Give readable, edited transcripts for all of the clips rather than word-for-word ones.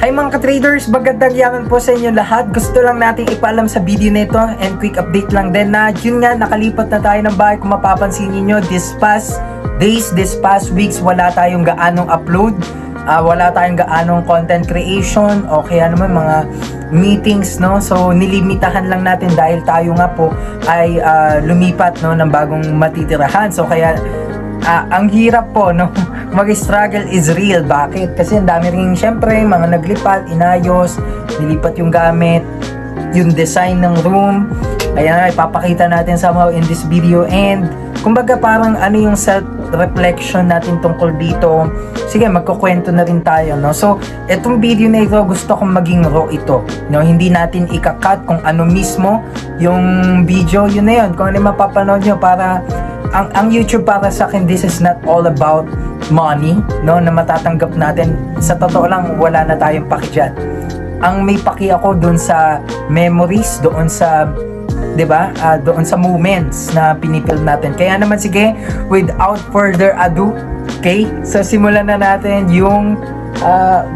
Hi mga ka-traders, magandang yaman po sa inyo lahat. Gusto lang natin ipaalam sa video nito and quick update lang din na yun nga, nakalipat na tayo ng bahay. Kung mapapansin niyo, this past days, this past weeks, wala tayong gaanong upload, wala tayong gaanong content creation o kaya naman mga meetings, no? So nilimitahan lang natin dahil tayo nga po ay lumipat, no, ng bagong matitirahan. So kaya ang hirap po, no? Mag-struggle is real. Bakit? Kasi ang dami rin syempre mga naglipat, inayos, nilipat yung gamit, yung design ng room. Ayan, ipapakita natin somehow in this video. And kumbaga parang ano yung self-reflection natin tungkol dito. Sige, magkukwento na rin tayo, no? So, etong video na ito, gusto kong maging raw ito, no? Hindi natin ikakat kung ano mismo yung video. Yun na yun, kung ano mapapanood nyo. Para ang YouTube para sa akin, this is not all about money, no, na matatanggap natin. Sa totoo lang, wala na tayong paki dyan. Ang may paki ako doon sa memories, doon sa, diba, doon sa moments na pinipil natin. Kaya naman sige, without further ado, okay, so simulan na natin yung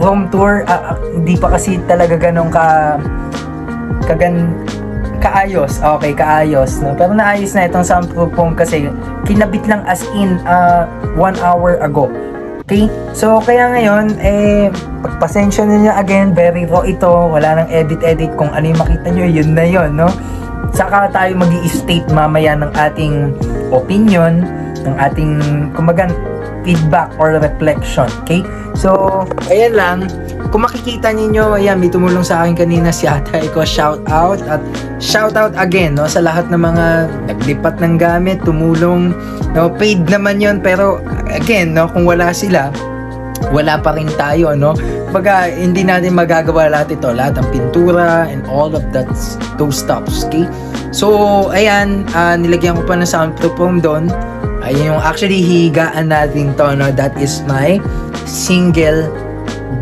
room tour. Hindi pa kasi talaga ganun kaayos. Okay, kaayos, no? Pero naayos na itong soundproof foam kasi kinabit lang as in 1 hour ago. Okay? So, kaya ngayon, pagpasensya niyo again, very raw ito. Wala nang edit-edit. Kung ano yung makita nyo, yun na yun, no? Saka tayo mag-i-state mamaya ng ating opinion, ng ating, kumbaga, feedback or reflection. Okay? So, ayan lang. Kung makikita niyo, ayan, may tumulong sa akin kanina si Atay ko. Shout out at shout out again, no, sa lahat ng mga naglipat ng gamit, tumulong, no, paid naman yon. Pero again, no, kung wala sila, wala pa rin tayo, no. Baga, hindi natin magagawa lahat ito, lahat ng pintura and all of those stuffs. Okay? So, ayan, nilagyan ko pa ng soundproof foam doon. Ayun yung actually higaan natin to, no. That is my single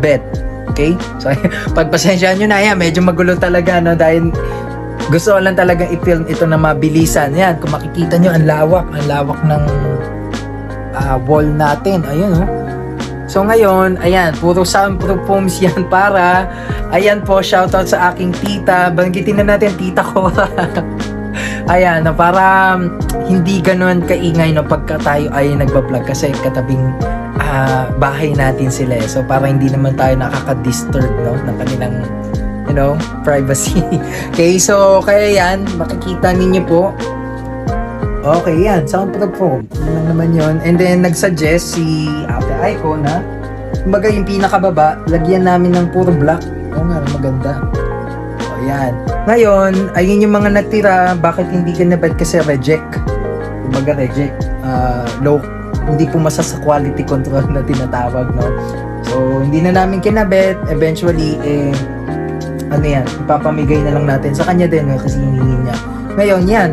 bed. Okay? So, pagpasensyahan nyo na, yan, medyo magulo talaga, no? Dahil gusto ko lang talagang i-film ito na mabilisan. Yan, kung makikita nyo, ang lawak ng wall natin. Ayun, no? So, ngayon, ayan, puro soundproof foams yan para, ayan po, shoutout sa aking tita. Banggitin na natin, tita ko. Ayan, no, para hindi ganun kaingay, no, pagka tayo ay nagbablog kasi katabing bahay natin sila, so para hindi naman tayo nakaka-disturb, no, ng kanilang, you know, privacy. Okay, so kaya yan, makikita ninyo po. Okay, yan, soundproof foam. Yun lang naman yun. And then nagsuggest si Ate Aiko na kumbaga yung pinakababa, lagyan namin ng puro black. Oo nga, maganda. O yan. Ngayon, ayun yung mga natira. Bakit hindi kinabit? Kasi reject. Kumbaga reject. Low, hindi pumasa sa quality control na tinatawag, no? So, hindi na namin kinabit. Eventually, ano yan, ipapamigay na lang natin sa kanya din, no? Kasi hiningin niya. Ngayon, yan.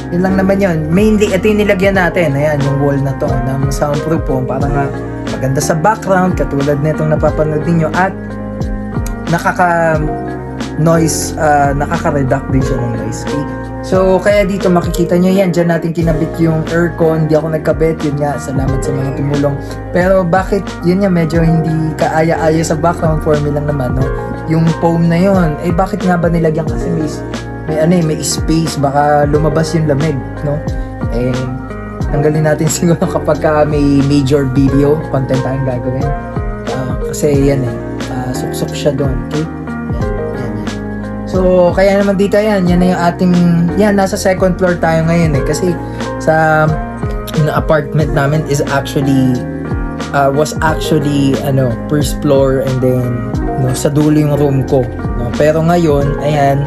Yun lang naman yun. Mainly, ito yung nilagyan natin. Ayan, yung wall na to, ng soundproof foam. Para nga maganda sa background, katulad na itong napapanood ninyo. At nakaka-noise, nakaka-reduct din siya ng noise. Okay? So, kaya dito makikita nyo yan. Diyan natin kinabit yung aircon. Hindi ako nagkabit. Yun nga, salamat sa mga tumulong. Pero bakit, yun nga, medyo hindi kaaya-aya sa background for me lang naman, no? Yung foam na yun, bakit nga ba nilagyan? Kasi may space. Baka lumabas yung lamig, no? Tanggalin natin siguro kapag may major video content tayong gagawin. Kasi yan suksok siya doon. Okay? So, kaya naman dito yan na yung ating, yan, nasa second floor tayo ngayon kasi sa apartment namin is actually, was actually, first floor and then, no, sa dulo yung room ko, no? Pero ngayon, ayan,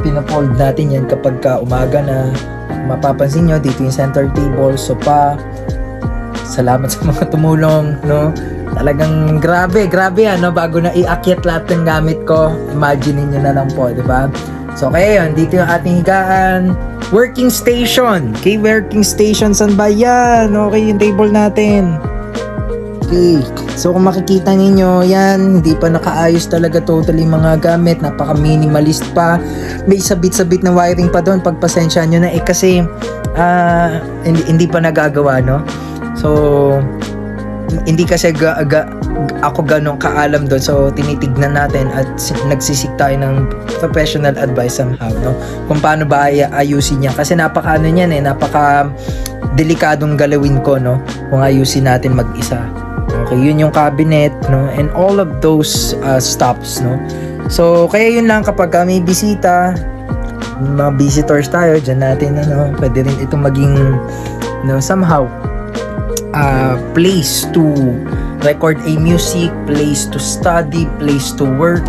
pinafold natin yan kapag umaga na, mapapansin nyo, dito yung center table, sofa, salamat sa mga tumulong, no? Talagang grabe bago na iakyat lahat ng gamit ko, imagine niyo na lang po, di ba? So kaya yun, dito yung ating higaan, working station. Okay, working station, saan ba yan? Okay, yung table natin. Okay, so kung makikita niyo yan, hindi pa nakaayos talaga totally mga gamit, napaka minimalist pa, may sabit-sabit na wiring pa doon, pagpasensya nyo na kasi hindi pa nagagawa, no? So hindi kasi ako ganong kaalam doon, so tinitignan natin at nagsisik tayo ng professional advice somehow, no, kung paano ba ayusin niya, kasi napaka ano niyan napaka delikadong galawin ko, no, kung ayusin natin mag-isa. Okay, yun yung cabinet, no, and all of those stops, no. So kaya yun lang, kapag may bisita, mga visitors tayo dyan natin, pwede rin itong maging, somehow place to record a music, place to study, place to work,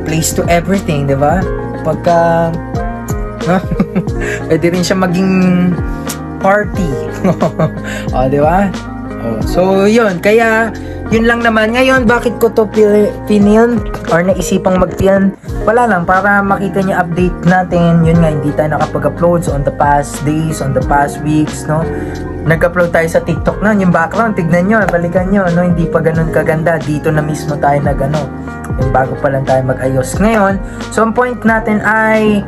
place to everything, di ba? Pagka pwede rin siya maging party. Di ba? So yun, kaya yun lang naman. Ngayon, bakit ko to pinil or naisipang mag-film? Wala lang, para makita niyo update natin. Yun nga, hindi tayo nakapag-upload on the past days, on the past weeks, no. Nag-upload tayo sa TikTok noon, yung background, tignan nyo, balikan nyo, no, hindi pa ganun kaganda. Dito na mismo tayo yung bago pa lang tayo mag-ayos. Ngayon, so ang point natin ay,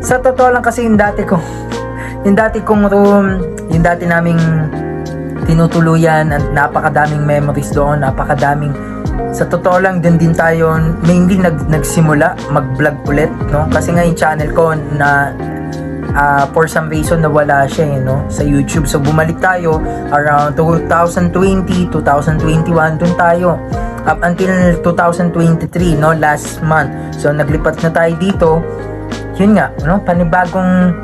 sa totoo lang kasi yung dati kong room, yung dati naming tinutuluyan, at napakadaming memories doon, sa totoo lang, din tayo mainly nagsimula mag-vlog ulit, no, kasi nga yung channel ko na for some reason nawala siya no, sa YouTube. So bumalik tayo around 2020, 2021, dun tayo up until 2023, no, last month. So naglipat na tayo dito. Yun nga, no, panibagong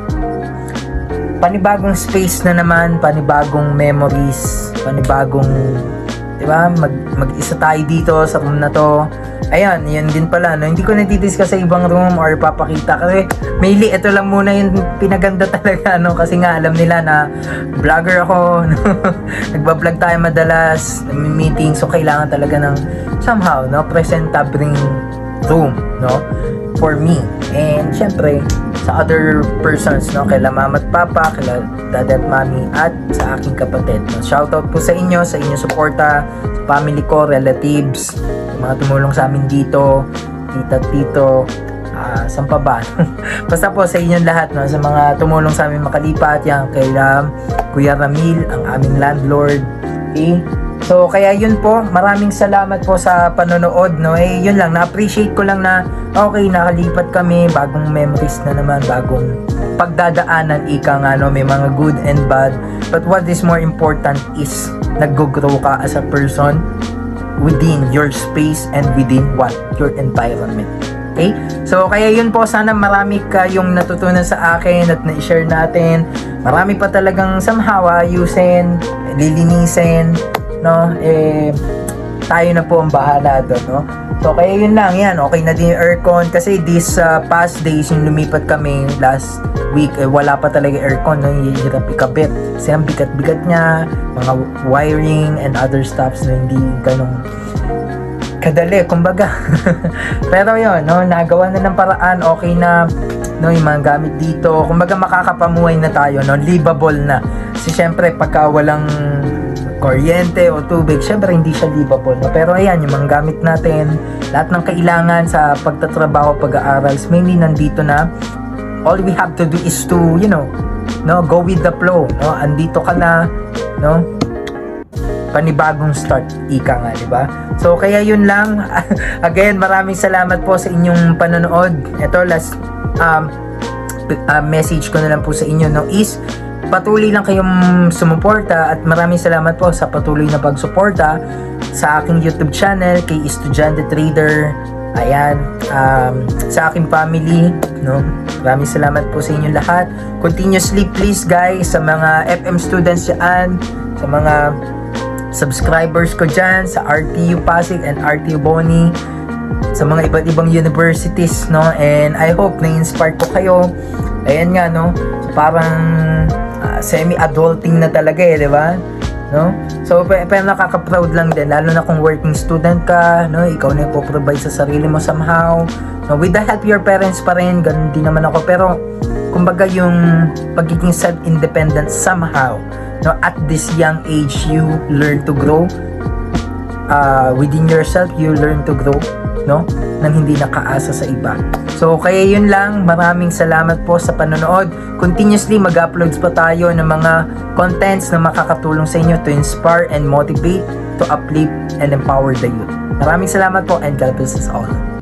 space na naman, panibagong memories, panibagong, di ba, mag-isa tayo dito sa room na to. Ayan, yan din pala, no, hindi ko na-discuss sa ibang room or papakita kasi mainly ito lang muna yung pinaganda talaga, no, kasi nga alam nila na vlogger ako, no? Nagba-vlog tayo madalas, meeting, so kailangan talaga ng somehow, no, presentable room, no, for me. And syempre sa other persons, no, kay mama at papa, kay dad at mami, at sa aking kapatid, no. Shoutout po sa inyo, sa inyong suporta, sa family ko, relatives, yung mga tumulong sa amin dito, tita at tito, saan pa ba? Basta po sa inyong lahat, no, sa mga tumulong sa amin makalipat, yan kay Kuya Ramil, ang aming landlord. Okay? So kaya yun po, maraming salamat po sa panonood, no. Yun lang, na-appreciate ko lang na okay, nakalipat kami, bagong memories na naman, bagong pagdadaanan, ika nga, no, may mga good and bad, but what is more important is nag-grow ka as a person within your space and within your environment. Okay? So kaya yun po, sana marami kayong natutunan sa akin at na-share natin. Marami pa talagang somehow ayusin, lilinisin, no, tayo na po ang bahala doon, no. So kaya yun lang, yan, okay na din yung aircon kasi this past days yung lumipat kami last week, wala pa talaga aircon, no, hirap ikabit kasi ang bigat-bigat niya, mga wiring and other stuffs na hindi ganong kadali, kumbaga. Pero yun, no, nagawa na ng paraan, okay na, no, yung mga gamit dito, kumbaga makakapamuhay na tayo, no, livable na. Kasi syempre pagka walang kuryente o tubig, syempre hindi siya livable, no? Pero ayan, yung mga gamit natin, lahat ng kailangan sa pagtatrabaho, pag-aaral, mainly nandito na. All we have to do is to, no, go with the flow, no? Andito ka na, no? Panibagong start, ika nga, di ba? So kaya yun lang. Again, maraming salamat po sa inyong panonood. Ito, last message ko na lang po sa inyo, no, is patuloy lang kayong sumuporta at maraming salamat po sa patuloy na pagsuporta sa aking YouTube channel, kay Estudyante Trader, ayan, sa aking family, no, maraming salamat po sa inyo lahat. Continuously please guys, sa mga FM students dyan, sa mga subscribers ko dyan, sa RTU Pasig and RTU Boni, sa mga iba't ibang universities, no, and I hope na-inspire ko kayo. Ayan nga, no, so parang semi-adulting na talaga di ba? No? So, pero nakaka-proud lang din, lalo na kung working student ka, no? Ikaw na yung provide sa sarili mo somehow. No? With the help of your parents pa rin, ganun din naman ako. Pero, kumbaga yung pagiging self-independent somehow, no? At this young age, you learn to grow. Within yourself, you learn to grow, no? Nang hindi nakaasa sa iba. So kaya yun lang, maraming salamat po sa panonood. Continuously mag-uploads pa tayo ng mga contents na makakatulong sa inyo to inspire and motivate, to uplift and empower the youth. Maraming salamat po and God bless us all.